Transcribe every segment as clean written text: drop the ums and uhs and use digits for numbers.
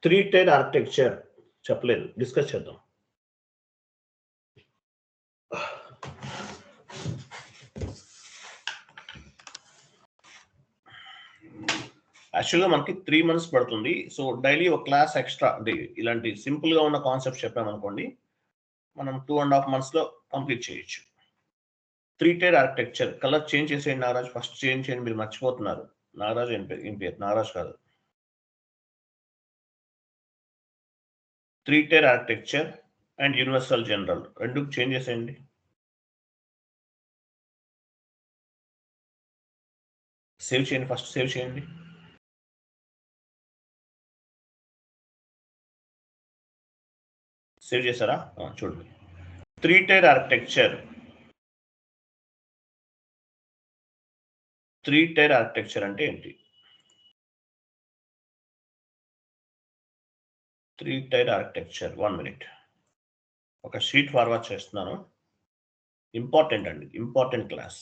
3-tier architecture చెప్పలేదు, discuss చేద్దాం. యాక్చువల్గా మనకి 3 months పడుతుంది. సో డైలీ ఒక క్లాస్ ఎక్స్ట్రా ఇలాంటి సింపుల్ గా ఉన్న కాన్సెప్ట్ చెప్పామనుకోండి, మనం 2.5 months లో కంప్లీట్ చేయొచ్చు. 3-tier ఆర్కిటెక్చర్ కలర్ చేంజ్ చేసేయండి నాగరాజ్, ఫస్ట్ చేంజ్ చేయండి, మీరు మర్చిపోతున్నారు. నాగరాజ్ ఏం పేరు, నాగరాజ్ కాదు. 3-tier architecture and universal general రెండు చేంజ్ చేసేయండి. సేవ్ చేయండి, ఫస్ట్ సేవ్ చేయండి. సేవ్ చేశారా? చూడండి, 3-tier ఆర్కిటెక్చర్. 3-tier ఆర్కిటెక్చర్ అంటే ఏంటి? 3-tier architecture 1 minute. ఒక షీట్ ఫార్వర్డ్ చేస్తున్నాను. ఇంపార్టెంట్ అండి, ఇంపార్టెంట్ క్లాస్.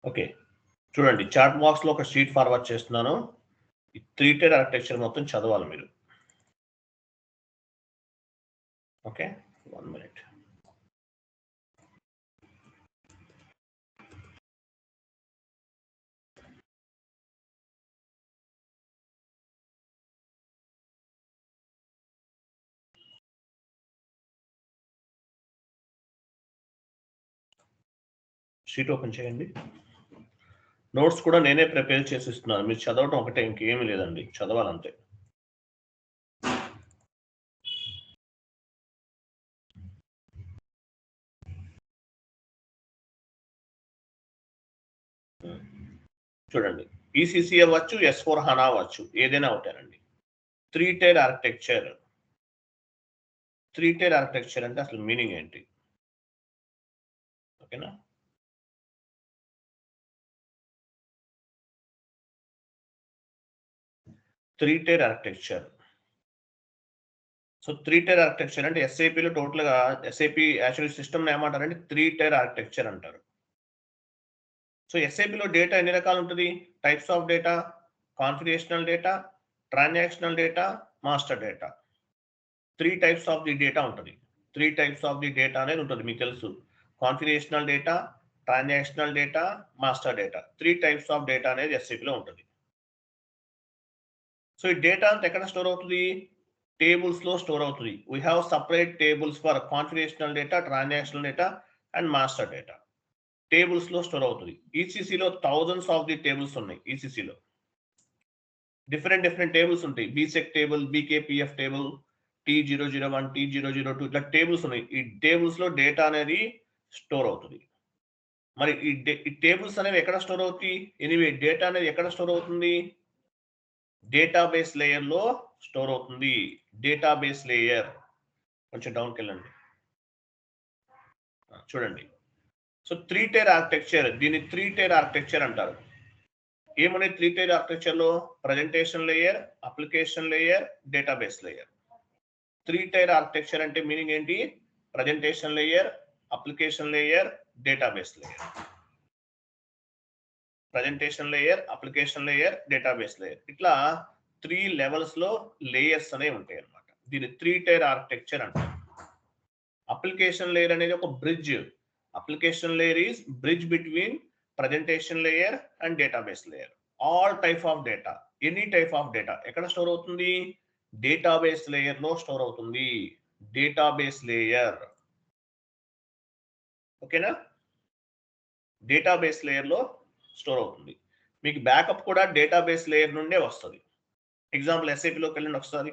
ఓకే, చూడండి, చాట్ బాక్స్ లో ఒక షీట్ ఫార్వర్డ్ చేస్తున్నాను. 3-tier ఆర్కిటెక్చర్ మొత్తం చదవాలి మీరు. Okay, 1 minute. షీట్ ఓపెన్ చేయండి. నోట్స్ కూడా నేనే ప్రిపేర్ చేసి ఇస్తున్నాను, మీరు చదవటం ఒకటే, ఇంకేమీ లేదండి, చదవాలంతే. చూడండి, ఈసీసీ అవ్వచ్చు, S4 HANA అవ్వచ్చు, ఏదైనా ఒకటేనండి. 3-tier architecture. 3-tier ఆర్కిటెక్చర్ అంటే అసలు మీనింగ్ ఏంటి? ఓకేనా? త్రీ-tier ఆర్కిటెక్చర్. సో 3-tier ఆర్కిటెక్చర్ అంటే ఎస్ఐపిలో టోటల్గా ఎస్ఐపి యాక్చువల్ సిస్టమ్ ఏమంటారంటే 3-tier ఆర్కిటెక్చర్ అంటారు. సో ఎస్ఐపిలో డేటా ఎన్ని రకాలు ఉంటుంది? Types of data, configurational data, transactional data, master data. 3 types of the data ఉంటుంది. 3 types ఆఫ్ ది డేటా అనేది ఉంటుంది, మీకు తెలుసు. Configurational data, transactional data, master data. 3 types of data అనేది ఎస్ఐపిలో ఉంటుంది. సో ఈ డేటా అంతా ఎక్కడ స్టోర్ అవుతుంది? టేబుల్స్ లో స్టోర్ అవుతుంది. We have separate tables for configurational data, transactional data and master data. Tables లో స్టోర్ అవుతుంది. ఈసీసీలో థౌజండ్స్ ఆఫ్ ది టేబుల్స్ ఉన్నాయి. ఈసీసీలో డిఫరెంట్ టేబుల్స్ ఉంటాయి. బీసెక్ టేబుల్, బీకేపీఎఫ్ టేబుల్, T001, T002 ఇట్లా టేబుల్స్ ఉన్నాయి. ఈ టేబుల్స్ లో డేటా అనేది స్టోర్ అవుతుంది. మరి ఈ టేబుల్స్ అనేవి ఎక్కడ స్టోర్ అవుతాయి? ఎనీవే డేటా అనేది ఎక్కడ స్టోర్ అవుతుంది? డేటాబేస్ లేయర్ లో స్టోర్ అవుతుంది. Database layer. కొంచెం డౌన్కి వెళ్ళండి, చూడండి. సో 3-tier ఆర్కిటెక్చర్, దీన్ని 3-tier ఆర్కిటెక్చర్ అంటారు. ఏమున్నాయి 3-tier ఆర్కిటెక్చర్ లో? Presentation layer, application layer, database layer. 3-tier architecture అంటే మీనింగ్ ఏంటి? Presentation layer, application layer, database layer. Presentation layer, application layer, database layer. ఇట్లా 3 లెవెల్స్ లో లేయర్స్ అనేవి ఉంటాయి అన్నమాట. దీన్ని 3-tier ఆర్కిటెక్చర్ అంటారు. అప్లికేషన్ లేయర్ అనేది ఒక bridge. Application layer is bridge between presentation layer and database layer. All type of data, any type of data ఎక్కడ స్టోర్ అవుతుంది? డేటాబేస్ లేయర్ లో స్టోర్ అవుతుంది. Database layer. ఓకేనా? డేటాబేస్ లేయర్లో స్టోర్ అవుతుంది. మీకు బ్యాకప్ కూడా డేటాబేస్ లేయర్ నుండే వస్తుంది. ఎగ్జాంపుల్ ఎస్ఏపిలోకి వెళ్ళండి ఒకసారి.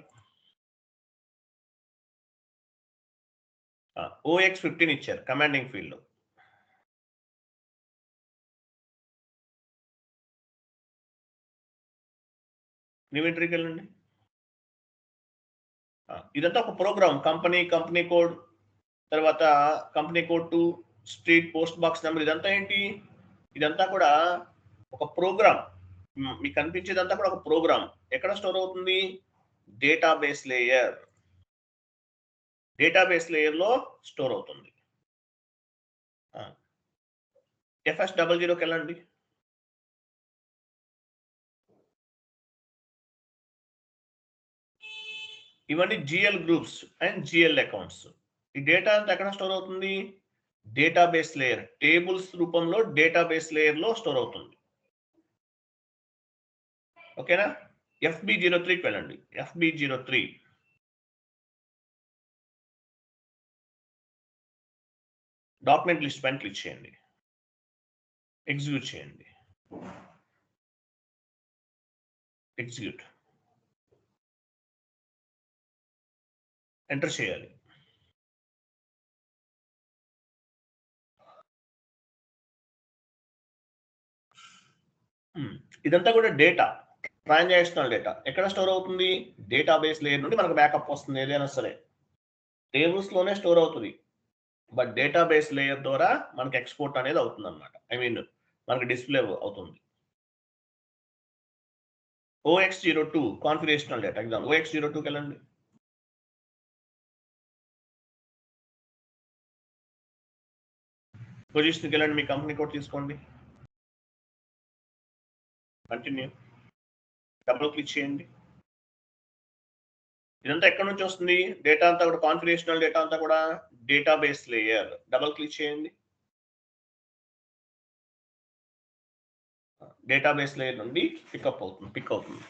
OX15 ఇచ్చారు కమాండింగ్ ఫీల్డ్లో. న్యూ ఎంట్రీకి వెళ్ళండి. ఇదంతా ఒక ప్రోగ్రామ్. కంపెనీ కోడ్, తర్వాత company code 2, street, post box number, ఇదంతా ఏంటి? ఇదంతా కూడా ఒక ప్రోగ్రామ్. మీకు కనిపించేదంతా కూడా ఒక ప్రోగ్రామ్. ఎక్కడ స్టోర్ అవుతుంది? Database layer. డేటాబేస్ లేయర్లో స్టోర్ అవుతుంది. FS00కి వెళ్ళండి. ఇవన్నీ GL groups and GL accounts. ఈ డేటా అంతా ఎక్కడ స్టోర్ అవుతుంది? Database layer. టేబుల్స్ రూపంలో డేటాబేస్ లేయర్లో స్టోర్ అవుతుంది. ఓకేనా? FB03కి వెళ్ళండి. FB03 డాక్యుమెంట్ లిస్ట్ పైన క్లిక్ చేయండి. ఎగ్జిక్యూట్ చేయండి. ఎగ్జిక్యూట్. ఎంటర్ చేయాలి. ఇదంతా కూడా డేటా, ట్రాన్సాక్షనల్ డేటా. ఎక్కడ స్టోర్ అవుతుంది? డేటాబేస్ లేయర్ నుండి మనకు బ్యాకప్ వస్తుంది. ఏదైనా సరే టేబుల్స్ లోనే స్టోర్ అవుతుంది, బట్ డేటాబేస్ లేయర్ ద్వారా మనకి ఎక్స్పోర్ట్ అనేది అవుతుంది అనమాట. ఐ మీన్ మనకి డిస్ప్లే అవుతుంది. OX02 configurational data. ఎగ్జాంపుల్ OX02కి వెళ్ళండి. పొజిషన్కి వెళ్ళండి. మీ కంపెనీ కోడ్ తీసుకోండి. కంటిన్యూ. డబుల్ క్లిక్ చేయండి. ఇదంతా ఎక్కడి నుంచి వస్తుంది? డేటా అంతా కూడా కాన్ఫిగరేషనల్ డేటా అంతా కూడా డేటాబేస్ లేయర్. డబుల్ క్లిక్ చేయండి. డేటాబేస్ లేయర్ నుండి పిక్ అవుతుంది.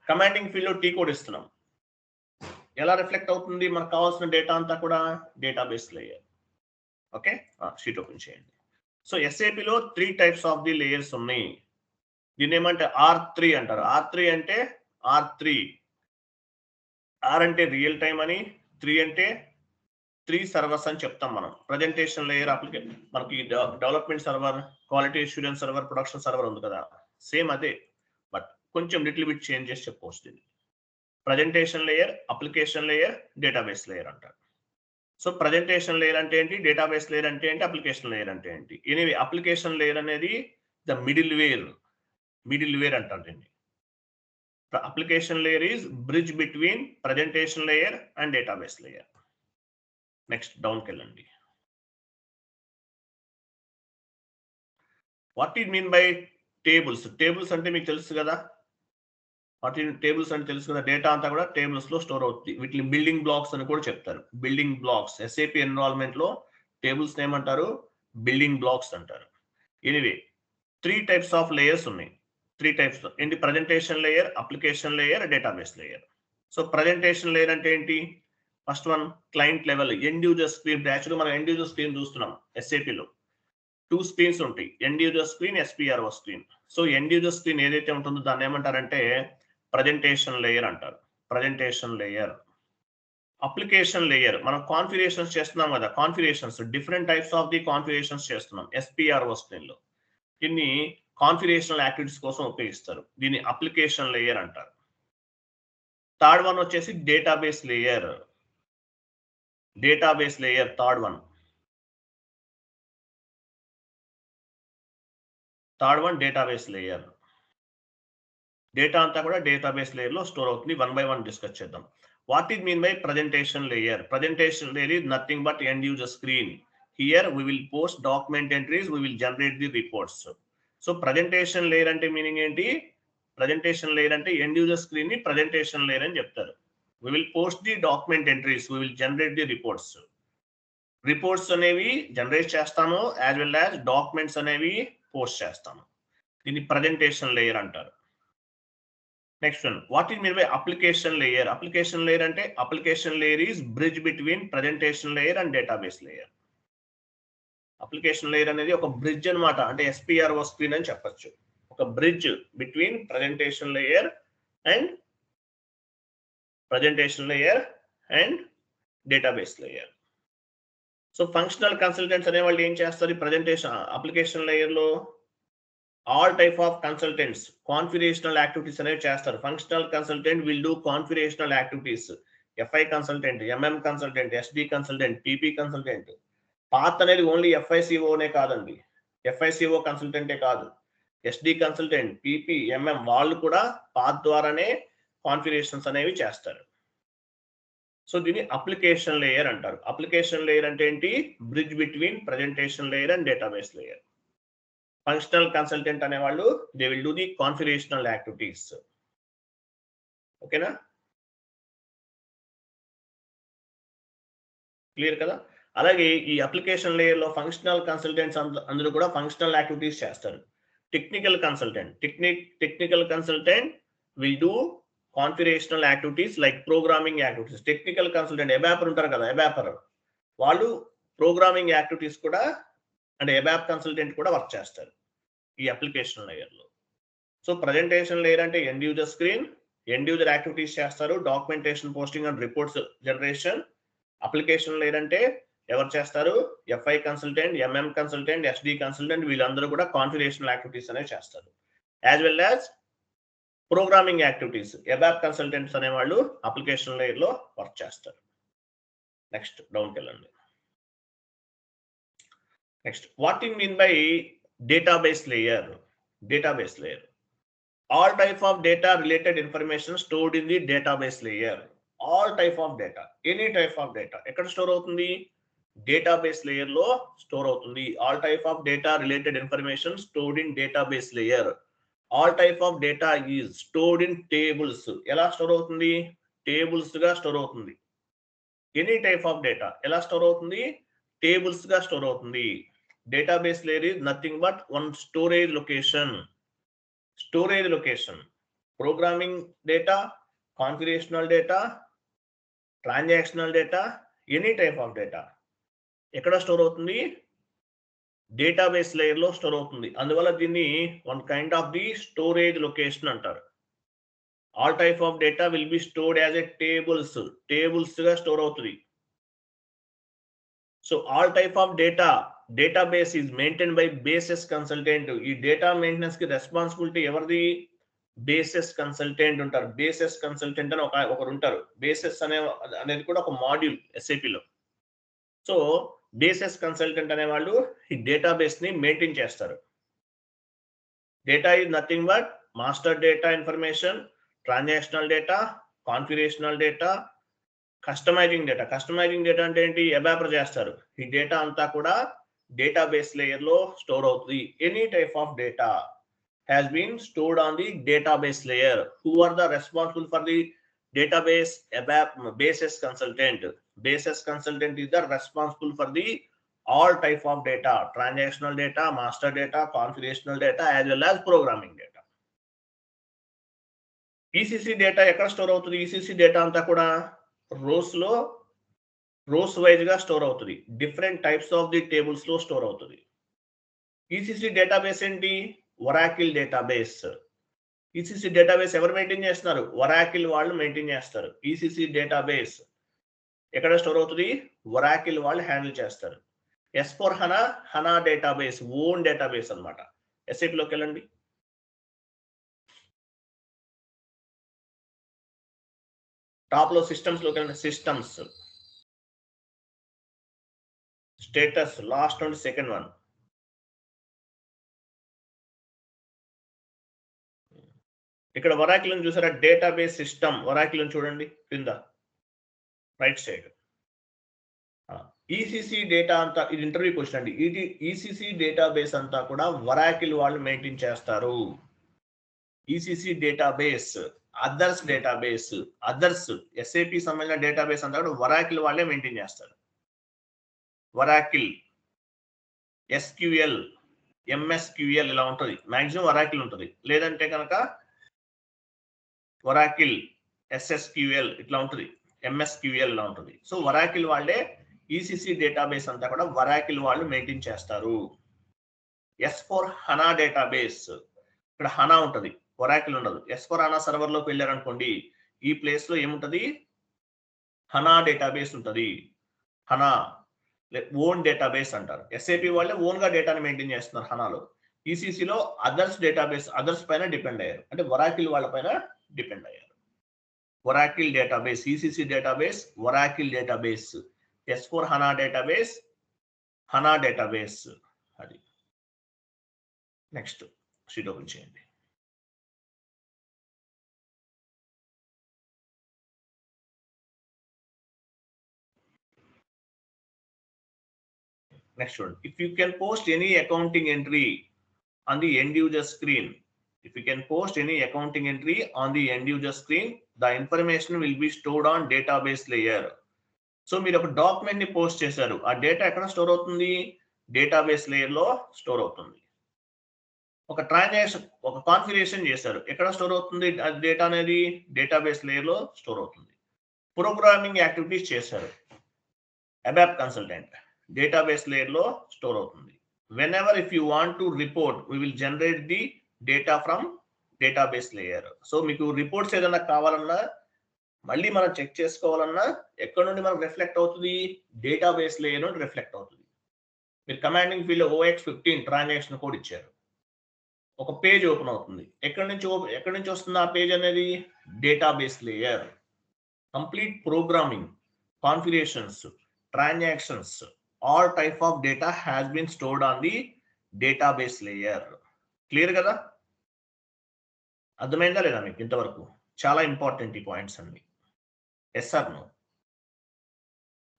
కమాండింగ్ ఫీల్డ్ లో టీ కోడ్ ఇస్తున్నాం. ఎలా రిఫ్లెక్ట్ అవుతుంది? మనకు కావాల్సిన డేటా అంతా కూడా database layer. Okay, sheet open చేయండి. సో ఎస్ఏపిలో 3 టైప్స్ ఆఫ్ ది లేయర్స్ ఉన్నాయి. దీన్ని ఏమంటే R3 అంటారు. R3 అంటే R అంటే రియల్ టైమ్ అని, 3 అంటే 3 సర్వర్స్ అని చెప్తాం మనం. ప్రజెంటేషన్ లేయర్, మనకి development server, quality assurance server, production server ఉంది కదా, సేమ్ అదే, బట్ కొంచెం లిటిల్ బిట్ చేంజ్ చేసి చెప్పవచ్చు దీన్ని. Presentation layer, application layer, database layer అంటారు. సో ప్రజెంటేషన్ లేయర్ అంటే ఏంటి, డేటాబేస్ లేయర్ అంటే ఏంటి, అప్లికేషన్ లేయర్ అంటే ఏంటి? ఎనివే అప్లికేషన్ లేయర్ అనేది ద మిడిల్ వేర్ అంటారు దీన్ని. Application layer is bridge between presentation layer and database layer. Next డౌన్కి వెళ్ళండి. What is mean by tables? Tables అంటే మీకు తెలుసు కదా. టేబుల్స్ అంటే తెలుసు కదా, డేటా అంతా కూడా టేబుల్స్ లో స్టోర్ అవుతుంది. వీటిని బిల్డింగ్ బ్లాక్స్ అని కూడా చెప్తారు. Building blocks. ఎస్ఏపి ఎన్విరాన్మెంట్ లో టేబుల్స్ ఏమంటారు? బిల్డింగ్ బ్లాక్స్ అంటారు. ఎనివే 3 టైప్స్ ఆఫ్ లేయర్స్ ఉన్నాయి. 3 టైప్స్ ఏంటి? Presentation layer, application layer, database layer. So presentation layer అంటే ఏంటి? First one client level, end user screen. యాక్చువల్గా మనం ఎండ్ యూజర్ స్క్రీన్ చూస్తున్నాం. ఎస్ఏపిలో 2 స్క్రీన్స్ ఉంటాయి, end user screen, SPRO screen. So end user screen ఏదైతే ఉంటుందో దాన్ని ఏమంటారంటే ప్రజెంటేషన్ లేయర్ అంటారు. Presentation layer. అప్లికేషన్ లేయర్, మనం కాన్ఫిగరేషన్స్ చేస్తున్నాం కదా, configurations, different types of the configurations చేస్తున్నాం SPRO స్క్రీన్ లో. దీన్ని కాన్ఫిగరేషనల్ యాక్టివిటీస్ కోసం ఉపయోగిస్తారు. దీన్ని అప్లికేషన్ లేయర్ అంటారు. థర్డ్ వన్ వచ్చేసి database layer. Database layer third one database layer. Data అంతా కూడా డేటాబేస్ లేయర్ లో స్టోర్ అవుతుంది. 1 by 1 డిస్కస్ చేద్దాం. What is mean by presentation layer? Presentation layer is nothing but end user screen. Here we will post document entries, we will generate the reports. So presentation layer అంటే meaning ఏంటి? Presentation layer అంటే end user screen ని presentation layer అని చెప్తారు. we will post the document entries, we will generate the reports. Reports అనేవి generate చేస్తాము, as well as documents అనేవి post చేస్తాము. దీన్ని ప్రజెంటేషన్ లేయర్ అంటారు. Next one, what is mean by application layer? Application layer అంటే application layer is bridge between presentation layer and database layer. Application layer అనేది ఒక bridge అన్నమాట, అంటే SPRO స్క్రీన్ అని చెప్పొచ్చు. ఒక bridge between presentation layer and database layer. So functional consultants అనే వాళ్ళు ఏం చేస్తారు? ఈ ప్రజెంటేషన్ అప్లికేషన్ లేయర్ లో all type of consultants configurational activities అనేవి చేస్తారు. Functional consultant will do configurational activities. FI consultant, MM consultant, SD consultant, PP consultant. Path అనేది only FICOనే కాదండి, FICO కన్సల్టెంటే కాదు, SD కన్సల్టెంట్, PP, MM వాళ్ళు కూడా పాత్ ద్వారానే కాన్ఫిగరేషన్స్ అనేవి చేస్తారు. సో దీన్ని అప్లికేషన్ లేయర్ అంటారు. అప్లికేషన్ లేయర్ అంటే ఏంటి? Bridge between presentation layer and database layer. Functional consultant అనేవాళ్ళు they will do the configurational activities. ఓకేనా? క్లియర్ కదా? అలాగే ఈ అప్లికేషన్ లేయర్ లో ఫంక్షనల్ కన్సల్టెంట్స్ అందరూ కూడా ఫంక్షనల్ యాక్టివిటీస్ చేస్తారు. Technical consultant will do configurational activities like programming activities. Technical consultant ABAPer ఉంటారు కదా, ఎబాపర్ వాళ్ళు ప్రోగ్రామింగ్ యాక్టివిటీస్ కూడా, అంటే ఎబాప్ కన్సల్టెంట్ కూడా వర్క్ చేస్తారు ఈ అప్లికేషన్ లేయర్ లో. సో ప్రజెంటేషన్ లేయర్ అంటే end user screen, end user activities చేస్తారు, documentation, posting and reports generation. Application layer అంటే ఎవరు చేస్తారు? FI consultant, MM consultant, SD consultant వీళ్ళందరూ కూడా కాన్ఫిగరేషనల్ యాక్టివిటీస్ అనేవి చేస్తారు. As well as programming activities ABAP consultants అనేవాళ్ళు అప్లికేషన్ లేయర్ లో వర్క్ చేస్తారు. నెక్స్ట్ డౌన్కి వెళ్ళండి. Next what you mean by database layer? Database layer all type of data related information stored in the database layer. All type of data, any type of data ఎక్కడ store అవుతుంది? Database layer లో store అవుతుంది. All type of data related information stored in database layer. All type of data is stored in tables. ఎలా store అవుతుంది? Tables గా store అవుతుంది. Any type of data ఎలా store అవుతుంది? టేబుల్స్ గా స్టోర్ అవుతుంది. Database layer is nothing but one storage location. Programming data, configurational data, transactional data, any type of data ఎక్కడ store అవుతుంది? డేటాబేస్ లేయర్ లో స్టోర్ అవుతుంది. అందువల్ల దీన్ని one kind of the storage location అంటారు. All type of data will be stored as a tables గా store అవుతుంది. So all type of database is maintain by basis consultant. ఈ data maintenance కి responsibility ఎవరిది? Basis consultant ఉంటారు. Basis consultant అని ఒకరు ఉంటారు. బేసెస్ అనేది కూడా ఒక మాడ్యూల్ SAP లో. సో బేసెస్ కన్సల్టెంట్ అనే వాళ్ళు ఈ డేటాబేస్ ని మెయింటైన్ చేస్తారు. Data is nothing but master data information, transactional data, configurational data, customizing data అంటే ఏంటి? ఎబాపర్ చేస్తారు. ఈ డేటా అంతా కూడా డేటాబేస్ లేయర్ లో స్టోర్ అవుతుంది. Any type of data has been stored on the database layer. Who are the responsible for the database? Basis consultant. Basis consultant is the responsible for the all type of data, transactional data, master data, configurational data, as well as programming data. ECC data ఎక్కడ store అవుతుంది? ECC data అంతా కూడా rose wise గా store అవుతుంది. Different types of the tables లో store అవుతుంది. ECC database ఏంటి? Oracle database. ECC database ఎవరు మెయింటైన్ చేస్తున్నారు? ఒరాకిల్ వాళ్ళు మెయింటైన్ చేస్తారు. ECC డేటాబేస్ ఎక్కడ స్టోర్ అవుతుంది? ఒరాకిల్ వాళ్ళు హ్యాండిల్ చేస్తారు. S/4HANA డేటాబేస్ ఓన్ డేటాబేస్ అన్నమాట. SAP లోకి వెళ్ళండి. టాప్ లో సిస్టమ్స్ లోకి వెళ్ళండి. సిస్టమ్స్ స్టేటస్ లాస్ట్ నుండి సెకండ్ వన్. ఇక్కడ ఒరాకిల్ చూసారా? డేటాబేస్ సిస్టమ్ ఒరాకిల్ చూడండి కింద రైట్ సైడ్. ECC డేటా అంతా, ఇది ఇంటర్వ్యూ క్వశ్చన్ అండి. ECC డేటాబేస్ అంతా కూడా ఒరాకిల్ వాళ్ళు మెయింటైన్ చేస్తారు. ECC డేటాబేస్, అదర్స్ SAP సంబంధించిన డేటాబేస్ అంతా కూడా ఒరాకిల్ వాళ్ళే మెయింటైన్ చేస్తారు. ఒరాకిల్, SQL, MSQL ఇలా ఉంటుంది. మాక్సిమం ఒరాకిల్ ఉంటుంది. లేదంటే కనుక ఒరాకిల్ SSQL ఇట్లా ఉంటుంది. MSQL ఇలా ఉంటుంది. సో ఒరాకిల్ వాళ్ళే ఈసీసీ డేటాబేస్ అంతా కూడా వరాకిల్ వాళ్ళు మెయింటైన్ చేస్తారు. S4 హనా డేటాబేస్, ఇక్కడ హనా ఉంటుంది, వరాకిల్ ఉండదు. S4 హనా సర్వర్ లోకి వెళ్ళారనుకోండి, ఈ ప్లేస్ లో ఏముంటది, హనా డేటాబేస్ ఉంటుంది. హనా ఓన్ డేటాబేస్ అంటారు. ఎస్ఏపి వాళ్ళే ఓన్ గా డేటాని మెయింటైన్ చేస్తున్నారు హనాలో. ఈసీసీలో అదర్స్ డేటాబేస్, అదర్స్ పైన డిపెండ్ అయ్యారు, అంటే వరాకిల్ వాళ్ళ పైన డిపెండ్ అయ్యారు. వరాకిల్ database, ECC database, వరాకిల్ database, S4 హనా database, హనా database. అది నెక్స్ట్ షీట్ ఓపెన్ చేయండి. Next one, if you can post any accounting entry on the end user screen, if you can post any accounting entry on the end user screen, the information will be stored on database layer. So మీరు ఒక document ని post చేశారు, ఆ data ఎక్కడ store అవుతుంది, database layer లో store అవుతుంది. ఒక ట్రాన్సాక్షన్, ఒక కాన్ఫిగరేషన్ చేశారు, ఎక్కడ స్టోర్ అవుతుంది డేటా అనేది, డేటాబేస్ లేయర్ లో స్టోర్ అవుతుంది. ప్రోగ్రామింగ్ యాక్టివిటీస్ చేశారు, ABAP కన్సల్టెంట్, డేటాబేస్ లేయర్ లో స్టోర్ అవుతుంది. Whenever if you want to report, we will generate the data from database layer. So మీకు రిపోర్ట్స్ ఏదైనా కావాలన్నా, మళ్ళీ మనం చెక్ చేసుకోవాలన్నా ఎక్కడ నుండి మనకు రిఫ్లెక్ట్ అవుతుంది, డేటాబేస్ లేయర్ నుండి రిఫ్లెక్ట్ అవుతుంది. మీరు commanding field OX15 transaction code ఇచ్చారు, ఒక పేజ్ ఓపెన్ అవుతుంది, ఎక్కడి నుంచి వస్తుంది ఆ పేజ్ అనేది, database layer. Complete programming, configurations, transactions, all type of data has been stored on the database layer. Clear కదా, అర్థమైందా లేదా మీకు ఇంతవరకు? చాలా ఇంపార్టెంట్ ఈ పాయింట్స్ అన్ని. Yes or no?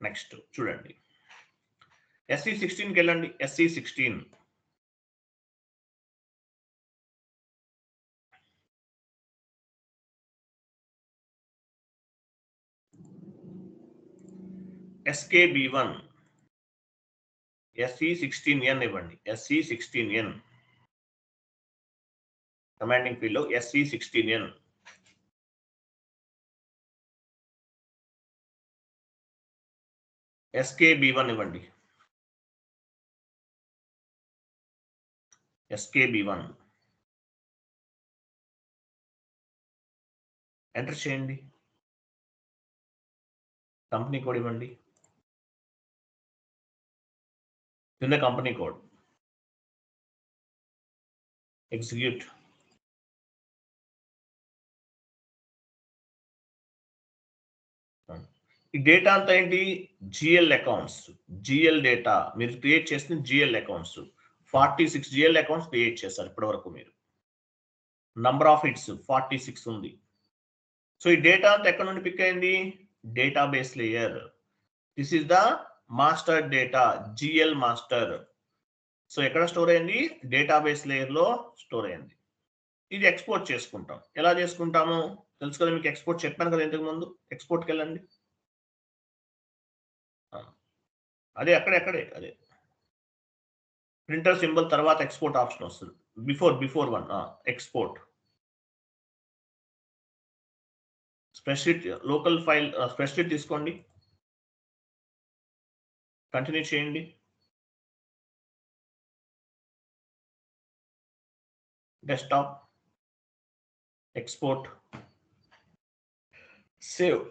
నెక్స్ట్ చూడండి, SE16కి వెళ్ళండి. SE16 SKB1 SE16N ఇవ్వండి. SE16N కమాండింగ్ ఫీల్డ్ లో SE16N. SKB1 ఇవ్వండి. SKB1 ఎంటర్ చేయండి. కంపెనీ కోడ్ ఇవ్వండి. కింద కంపెనీ కోడ్, ఎగ్జిక్యూట్. ఈ డేటా అంతా ఏంటి, జిఎల్ అకౌంట్స్, జిఎల్ డేటా. మీరు క్రియేట్ చేసిన GL accounts 46 GL accounts create చేశారు ఇప్పటి వరకు మీరు. నంబర్ ఆఫ్ హిట్స్ 46 ఉంది. సో ఈ డేటా అంతా ఎక్కడ నుండి పిక్ అయింది, database layer. This is the master data, GL master. So ఎక్కడ స్టోర్ అయింది, డేటాబేస్ లేయర్ లో స్టోర్ అయింది. ఇది ఎక్స్పోర్ట్ చేసుకుంటాం. ఎలా చేసుకుంటాము తెలుసు కదా మీకు, ఎక్స్పోర్ట్ చెప్పాను కదా ఇంతకు ముందు. ఎక్స్పోర్ట్కి వెళ్ళండి, అదే అక్కడే అదే ప్రింటర్ సింబల్ తర్వాత ఎక్స్పోర్ట్ ఆప్షన్ వస్తుంది. Before one export. Spreadsheet, local file spreadsheet తీసుకోండి, కంటిన్యూ చేయండి. Desktop, export, save.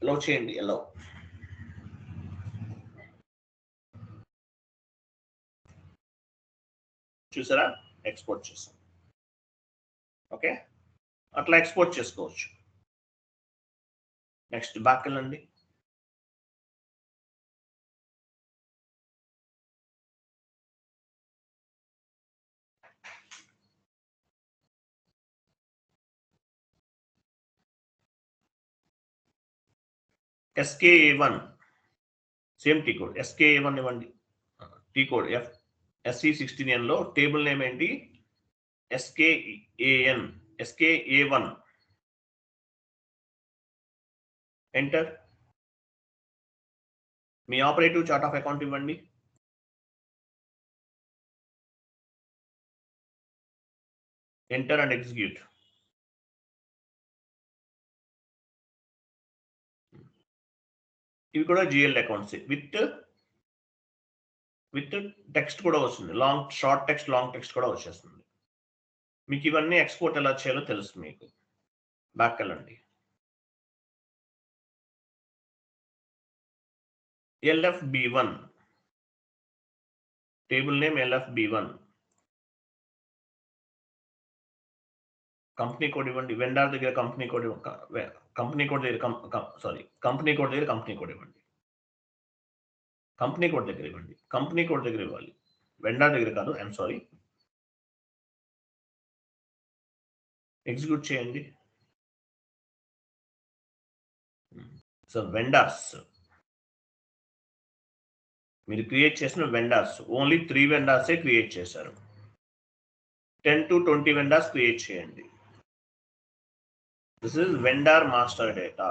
అలౌ చేయండి, అలౌ. చూసారా, ఎక్స్పోర్ట్ చేసాం. ఓకే, అట్లా ఎక్స్పోర్ట్ చేసుకోవచ్చు. నెక్స్ట్ బ్యాక్ వెళ్ళండి. SKA1 same T code, SKA1 ఇవ్వండి. టీ కోడ్ SE16N లో టేబుల్ నేమ్ ఏంటి, SKAN, SKA1. ఎంటర్. మీ ఆపరేటివ్ చార్ట్ ఆఫ్ అకౌంట్ ఇవ్వండి. Enter and execute. ఇవి కూడా జిఎల్ అకౌంట్స్ విత్ టెక్స్ట్ కూడా వస్తుంది. షార్ట్ టెక్స్ట్, లాంగ్ టెక్స్ట్ కూడా వచ్చేస్తుంది. మీకు ఇవన్నీ ఎక్స్పోర్ట్ ఎలా చేయాలో తెలుసు. మీకు బ్యాక్ వెళ్ళండి. LFB1 table name LFB1. Company code ఇవ్వండి. వెండర్ దగ్గర కంపెనీ కోడ్ ఇవ్వండి. కంపెనీ కోడ్ దగ్గర కంపెనీ కోడ్ ఇవ్వండి. కంపెనీ కోడ్ దగ్గర ఇవ్వండి. కంపెనీ కోడ్ దగ్గర ఇవ్వాలి. వెండర్ దగ్గర కాదు. I'm sorry. ఎగ్జిక్యూట్ చేయండి. సో వెండర్స్ మీరు క్రియేట్ చేసిన వెండర్స్ ఓన్లీ 3 వెండర్సే క్రియేట్ చేశారు. 10 to 20 వెండర్స్ క్రియేట్ చేయండి. This is vendor master data.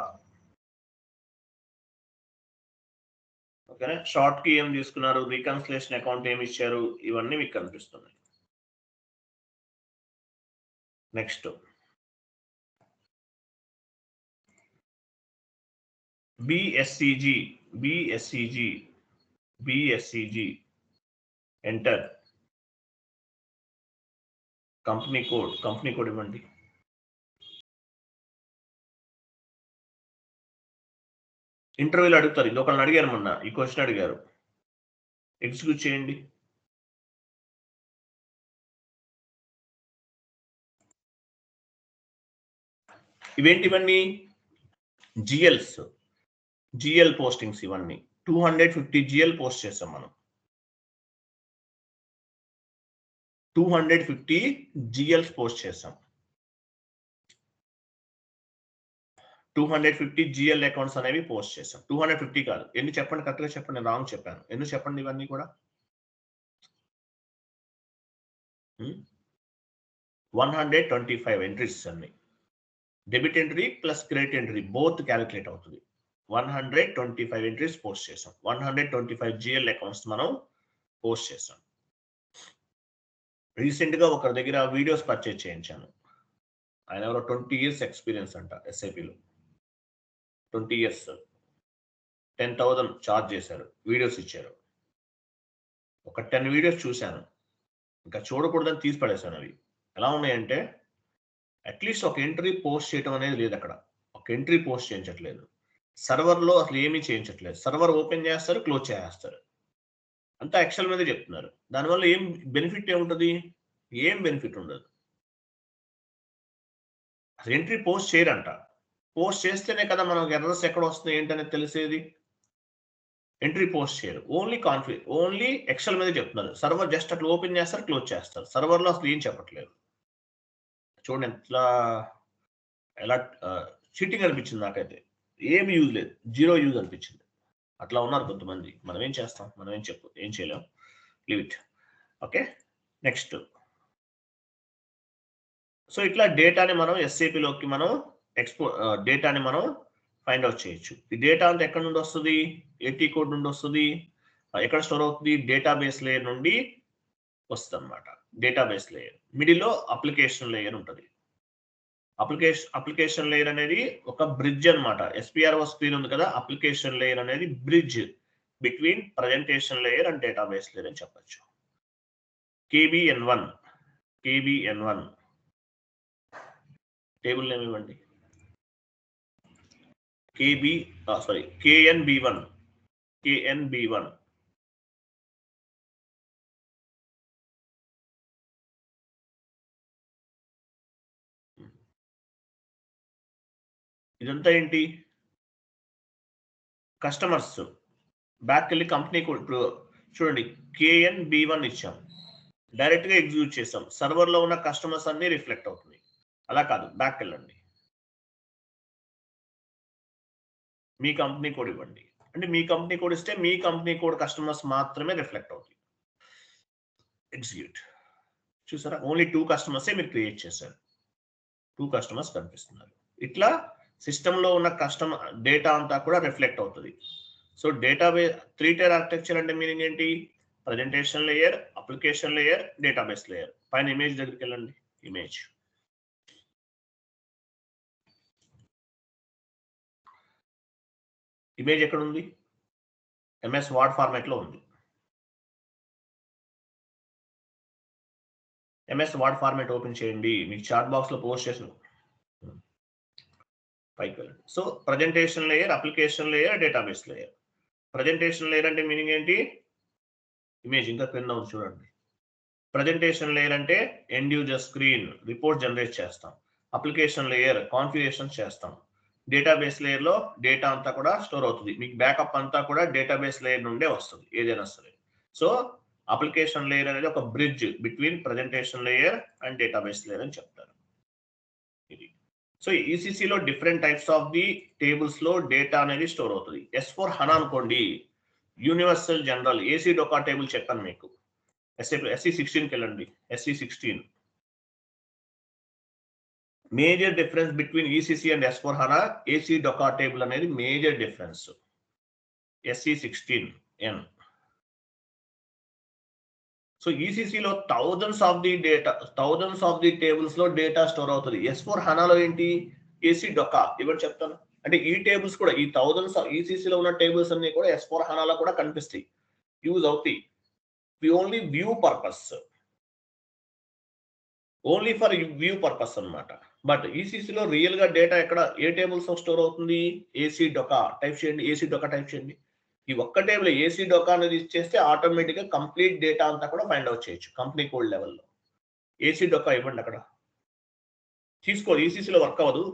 ఓకేనా? షార్ట్ కి ఏం తీసుకున్నారు, రీకన్సిలేషన్ అకౌంట్ ఏమి ఇచ్చారు, ఇవన్నీ మీకు కనిపిస్తున్నాయి. Next BSCG enter. Company code ఇవ్వండి. ఇంటర్వ్యూలో అడుగుతారు. ఇది ఒకరిని అడిగారు మొన్న, ఈ క్వశ్చన్ అడిగారు. ఎగ్జిక్యూట్ చేయండి. ఇవేంటివన్నీ జిఎల్ పోస్టింగ్స్. ఇవన్నీ 250 జిఎల్ పోస్ట్ చేస్తాం మనం. 250 జిఎల్స్ పోస్ట్ చేస్తాం. 250 జిఎల్ అకౌంట్స్ అనేవి పోస్ట్ చేస్తాం. 250 కాదు. ఎన్ని చెప్పండి, కరెక్ట్గా చెప్పండి. నేను రాంగ్ చెప్పాను. ఎన్ని చెప్పండి ఇవన్నీ కూడా? 125 ఎంట్రీస్ అన్ని. Debit entry plus credit entry both calculate అవుతుంది. 125 ఎంట్రీస్ పోస్ట్ చేసాం. 125 జిఎల్ అకౌంట్స్ మనం పోస్ట్ చేసాం. రీసెంట్ గా ఒకరి దగ్గర వీడియోస్ పర్చేజ్ చేయించాను. ఆయన ఎవరో 20 years ఎక్స్పీరియన్స్ అంట ఎస్ఐపిలో. 20 years 10,000 చార్జ్ చేశారు. వీడియోస్ ఇచ్చారు. ఒక 10 వీడియోస్ చూశాను. ఇంకా చూడకూడదని తీసి పడేశాను. అవి ఎలా ఉన్నాయంటే, అట్లీస్ట్ ఒక ఎంట్రీ పోస్ట్ చేయడం అనేది లేదు అక్కడ. ఒక ఎంట్రీ పోస్ట్ చేయించట్లేదు. సర్వర్లో అసలు ఏమీ చేయించట్లేదు. సర్వర్ ఓపెన్ చేస్తారు, క్లోజ్ చేస్తారు. అంతా ఎక్సెల్ మీద చెప్తున్నారు. దానివల్ల ఏం బెనిఫిట్ ఏముంటుంది? ఏం బెనిఫిట్ ఉండదు. అసలు ఎంట్రీ పోస్ట్ చేయరంట. పోస్ట్ చేస్తేనే కదా మనకు ఎర్రర్స్ ఎక్కడ వస్తున్నాయి ఏంటనేది తెలిసేది. ఎంట్రీ పోస్ట్ చేయరు. ఓన్లీ ఎక్సెల్ మీద చెప్తున్నారు. సర్వర్ జస్ట్ అట్లా ఓపెన్ చేస్తారు, క్లోజ్ చేస్తారు. సర్వర్లో అసలు ఏం చెప్పట్లేదు. చూడండి ఎలా చీటింగ్ అనిపించింది నాకైతే. ఏమి యూజ్ లేదు, 0 యూజ్ అనిపించింది. అట్లా ఉన్నారు కొంతమంది. మనం ఏం చేస్తాం? మనం ఏం చేయలేం. Leave it. Okay, next. So ఇట్లా డేటాని మనం ఎస్ఏపిలోకి మనం డేటాని మనం ఫైండ్ అవుట్ చేయొచ్చు. ఈ డేటా అంతా ఎక్కడ నుండి వస్తుంది? ఏటీ కోడ్ నుండి వస్తుంది. ఎక్కడ స్టోర్ అవుతుంది? డేటాబేస్ లేయర్ నుండి వస్తుంది అనమాట. డేటాబేస్ లేయర్ మిడిల్లో అప్లికేషన్ లేయర్ ఉంటుంది. అప్లికేషన్ లేయర్ అనేది ఒక బ్రిడ్జ్ అనమాట. ఎస్పిఆర్ఓ స్క్రీన్ ఉంది కదా, అప్లికేషన్ లేయర్ అనేది bridge between presentation layer and database layer అని చెప్పచ్చు. KBN1 టేబుల్ నేమ్ ఇవ్వండి. KNB1 ఇదంతా ఏంటి? కస్టమర్స్. బ్యాక్ వెళ్ళి కంపెనీ కోడ్. ఇప్పుడు చూడండి, KNB1 ఇచ్చాం, డైరెక్ట్ గా ఎగ్జిక్యూట్ చేస్తాం. సర్వర్ లో ఉన్న కస్టమర్స్ అన్ని రిఫ్లెక్ట్ అవుతుంది. అలా కాదు, బ్యాక్ వెళ్ళండి. మీ కంపెనీ కోడ్ ఇవ్వండి. అంటే మీ కంపెనీ కోడ్ ఇస్తే మీ కంపెనీ కోడ్ కస్టమర్స్ మాత్రమే రిఫ్లెక్ట్ అవుతుంది. ఎగ్జిక్యూట్. చూసారా? ఓన్లీ 2 కస్టమర్సే మీరు క్రియేట్ చేశారు. 2 కస్టమర్స్ కనిపిస్తున్నారు. ఇట్లా సిస్టంలో ఉన్న కస్టమర్ డేటా అంతా కూడా రిఫ్లెక్ట్ అవుతుంది. సో డేటాబేస్ 3 tier ఆర్కిటెక్చర్ అంటే మీనింగ్ ఏంటి? Presentation layer, application layer, database layer. పైన ఇమేజ్ దగ్గరికి వెళ్ళండి. ఇమేజ్ ఎక్కడ ఉంది? ఎంఎస్ వర్డ్ ఫార్మాట్ లో ఉంది. ఎంఎస్ వర్డ్ ఫార్మాట్ ఓపెన్ చేయండి. మీకు చాట్ బాక్స్ లో పోస్ట్ చేసిన పైకి వెళ్ళండి. So presentation layer, application layer, database layer. Presentation layer అంటే మీనింగ్ ఏంటి? ఇమేజ్ ఇంకా క్రింద ఉంది చూడండి. ప్రజెంటేషన్ లేయర్ అంటే end user screen report generate చేస్తాం. అప్లికేషన్ లేయర్ కాన్ఫిగరేషన్ చేస్తాం. డేటాబేస్ లేయర్ లో డేటా అంతా కూడా స్టోర్ అవుతుంది. మీకు బ్యాకప్ అంతా కూడా డేటాబేస్ లేయర్ నుండే వస్తుంది ఏదైనా సరే. సో అప్లికేషన్ లేయర్ అనేది ఒక bridge between presentation layer and database layer అని చెప్తారు. ఇది సో ఈసీసీలో different types of the tables లో డేటా అనేది స్టోర్ అవుతుంది. S4 HANA అనుకోండి, universal general ACDOCA table చెప్పాను మీకు. SE16కి వెళ్ళండి. SE16 major difference between ECC and S4 HANA ACDOCA table అనేది మేజర్ డిఫరెన్స్. SE16N. సో ఈసీసీలో థౌజండ్స్ ఆఫ్ ది టేబుల్స్ లో డేటా స్టోర్ అవుతుంది. S4 HANAలో ఏంటి? ACDOCA. ఇవ్వండి చెప్తాను. అంటే ఈ టేబుల్స్ కూడా ఈ థౌజండ్స్ ఈసీసీలో ఉన్న టేబుల్స్ అన్ని కూడా S4 HANAలో కూడా కనిపిస్తాయి, యూజ్ అవుతాయి. Only view purpose, only for view purpose అన్నమాట. బట్ ఈసీసీలో రియల్ గా డేటా ఎక్కడ ఏ టేబుల్స్ స్టోర్ అవుతుంది? ఏసీ డొకా. టైప్ చేయండి, ఏసీ డొకా టైప్ చేయండి. ఈ ఒక్క టేబుల్ ఏసీ డొకా అనేది ఇచ్చేస్తే ఆటోమేటిక్ గా కంప్లీట్ డేటా అంతా కూడా ఫైండ్ అవుట్ చేయొచ్చు కంపెనీ కోడ్ లెవెల్లో. ఏసీ డొకా ఇవ్వండి అక్కడ. తీసుకో, ఈసీసీలో వర్క్ అవ్వదు.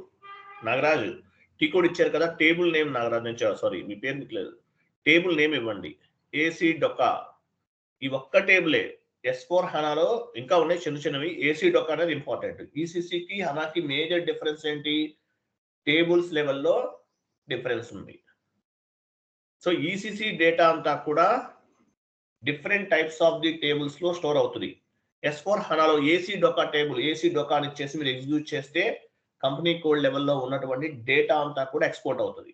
నాగరాజు టీ కోడ్ ఇచ్చారు కదా, టేబుల్ నేమ్ నాగరాజు నుంచి, సారీ మీ పేరు మీకు టేబుల్ నేమ్ ఇవ్వండి. ఏసీ డొకా. ఈ ఒక్క టేబులే. S4 HANAలో ఇంకా ఉన్నాయి చిన్న చిన్నవి. ఏసీ డొకా అనేది ఇంపార్టెంట్. ఈసీసీకి హనాకి మేజర్ డిఫరెన్స్ ఏంటి? టేబుల్స్ లెవెల్లో డిఫరెన్స్ ఉంది. సో ఈసీసీ డేటా అంతా కూడా different types of the tables లో స్టోర్ అవుతుంది. S4 HANAలో ఏసీ డొకా టేబుల్, ఏసీ డొకా అని ఇచ్చేసి మీరు ఎగ్జిక్యూట్ చేస్తే కంపెనీ కోడ్ లెవెల్లో ఉన్నటువంటి డేటా అంతా కూడా ఎక్స్పోర్ట్ అవుతుంది.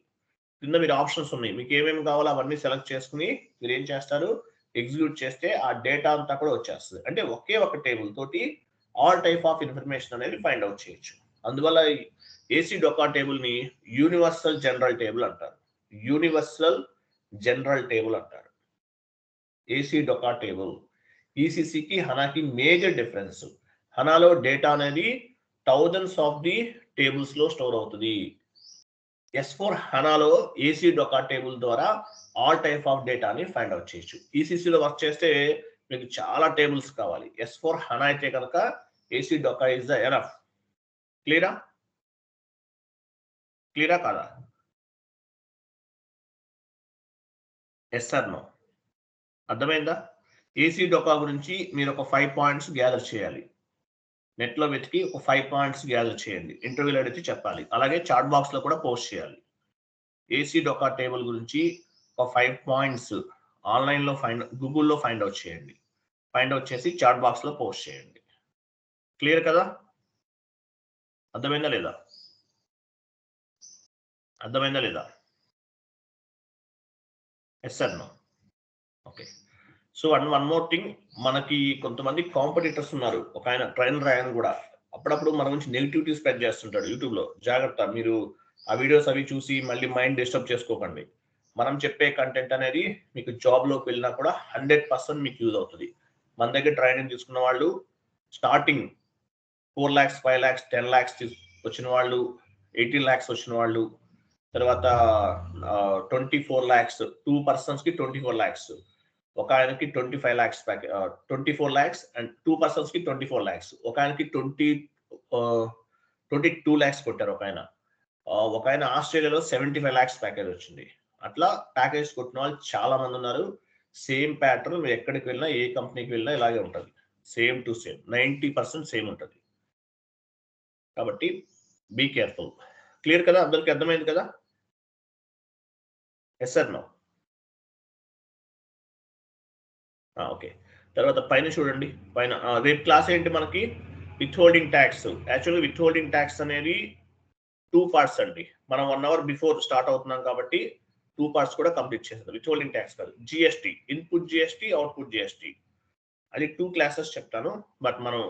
కింద మీరు ఆప్షన్స్ ఉన్నాయి, మీకు ఏమేమి కావాలో అవన్నీ సెలెక్ట్ చేసుకుని మీరు ఏం చేస్తారు? ఎగ్జిక్యూట్ చేస్తే ఆ డేటా అంతా కూడా వచ్చేస్తుంది. అంటే ఒకే ఒక టేబుల్ తోటి ఆల్ టైప్ ఆఫ్ ఇన్ఫర్మేషన్ అనేది ఫైండ్ అవుట్ చేయొచ్చు. అందువల్ల ఏసీ డొకా టేబుల్ ని యూనివర్సల్ జనరల్ టేబుల్ అంటారు. యూనివర్సల్ జనరల్ టేబుల్ అంటారు ఏసీ డొకా టేబుల్. ఈసీసీకి హనాకి మేజర్ డిఫరెన్స్. హనాలో డేటా అనేది థౌజండ్స్ ఆఫ్ ది టేబుల్స్ లో స్టోర్ అవుతుంది. S4 HANAలో ఏసీ డొకా టేబుల్ ద్వారా ఆల్ టైప్ ఆఫ్ డేటాని ఫైండ్ అవుట్ చేయొచ్చు. ఈసీసీలో వర్క్ చేస్తే మీకు చాలా టేబుల్స్ కావాలి. S4 HANA అయితే కనుక ACDOCA is the enough. క్లియరా? క్లియరా కాదా? Yes or no? అర్థమైందా? ఏసీ డొకా గురించి మీరు ఒక 5 పాయింట్స్ గ్యాదర్ చేయాలి. నెట్ లో వెతికి ఒక 5 పాయింట్స్ గ్యాదర్ చేయండి. ఇంటర్వ్యూలో అడిగితే చెప్పాలి. అలాగే చాట్ బాక్స్ లో కూడా పోస్ట్ చేయాలి. ఏసీ డొకా టేబుల్ గురించి ఒక 5 పాయింట్స్ ఆన్లైన్ లో గూగుల్లో ఫైండ్ అవుట్ చేయండి. ఫైండ్ అవుట్ చేసి చాట్ బాక్స్ లో పోస్ట్ చేయండి. క్లియర్ కదా? అర్థమైందా లేదా? అర్థమైందా లేదా? Yes or no? Okay. So one more thing, మనకి కొంతమంది కాంపిటీటర్స్ ఉన్నారు. ఒక ఆయన ట్రైనర్, ఆయన కూడా అప్పుడప్పుడు మన గురించి నెగిటివిటీ స్ప్రెడ్ చేస్తుంటాడు యూట్యూబ్ లో. జాగ్రత్త, మీరు ఆ వీడియోస్ అవి చూసి మళ్ళీ మైండ్ డిస్టర్బ్ చేసుకోకండి. మనం చెప్పే కంటెంట్ అనేది మీకు జాబ్ లోకి వెళ్ళినా కూడా 100% మీకు యూజ్ అవుతుంది. మన దగ్గర ట్రైనింగ్ తీసుకున్న వాళ్ళు స్టార్టింగ్ 4 lakhs, 5 lakhs, 10 lakhs వచ్చిన వాళ్ళు, 18 lakhs వచ్చిన వాళ్ళు, తర్వాత 24 lakhs, 2 persons కి 24 lakhs, ఒక ఆయనకి 25 lakhs 24 lakhs అండ్ 2 persons కి 24 lakhs, ఒక ఆయనకి 22 lakhs కొట్టారు. ఒక ఆయన ఆస్ట్రేలియాలో 75 lakhs ప్యాకేజ్ వచ్చింది. అట్లా ప్యాకేజ్ కొట్టిన వాళ్ళు చాలా మంది ఉన్నారు. సేమ్ ప్యాటర్న్ మీరు ఎక్కడికి వెళ్ళినా, ఏ కంపెనీకి వెళ్ళినా ఇలాగే ఉంటుంది. సేమ్ టు సేమ్ 90% సేమ్ ఉంటుంది. కాబట్టి బీ కేర్ఫుల్. క్లియర్ కదా? అందరికి అర్థమైంది కదా? Yes sir no? ఓకే. తర్వాత పైన చూడండి. పైన రేపు క్లాస్ ఏంటి మనకి? Withholding tax. యాక్చువల్గా విత్ హోల్డింగ్ ట్యాక్స్ అనేది 2 parts అండి. మనం 1 hour బిఫోర్ స్టార్ట్ అవుతున్నాం కాబట్టి 2 parts కూడా కంప్లీట్ చేస్తాం. విత్ హోల్డింగ్ ట్యాక్స్ కాదు, GST, input GST, output GST. అది 2 classes చెప్తాను. బట్ మనం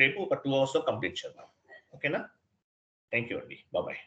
రేపు ఒక 2 hours లో కంప్లీట్ చేద్దాం. ఓకేనా? థ్యాంక్ యూ అండి. బాయ్.